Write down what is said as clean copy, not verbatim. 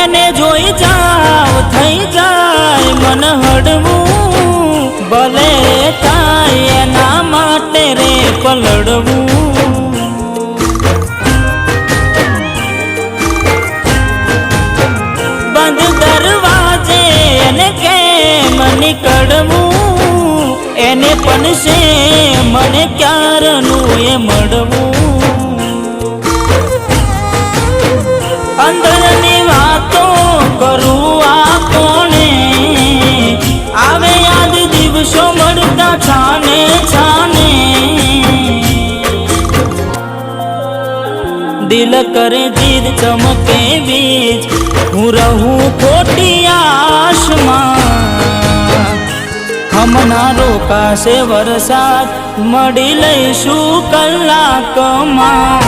એને જોઈ જાવ થઈ જાય મન હડવું, ભલે થાય એના માટે રે પલડવું। બંધ દરવાજે એને કેમ નીકળવું, એને પણ છે મને ક્યારનું એ મળવું। અંદરની વાતો કરું આ કોણે, આવે યાદ દિવસો મળતા છાને છાને। દિલ કરે જીદ ચમકે બીજ, હું રહું ખોટી આશમાં। હમણાં રોકાશે વરસાદ, મળી લઈશું કલાકમાં।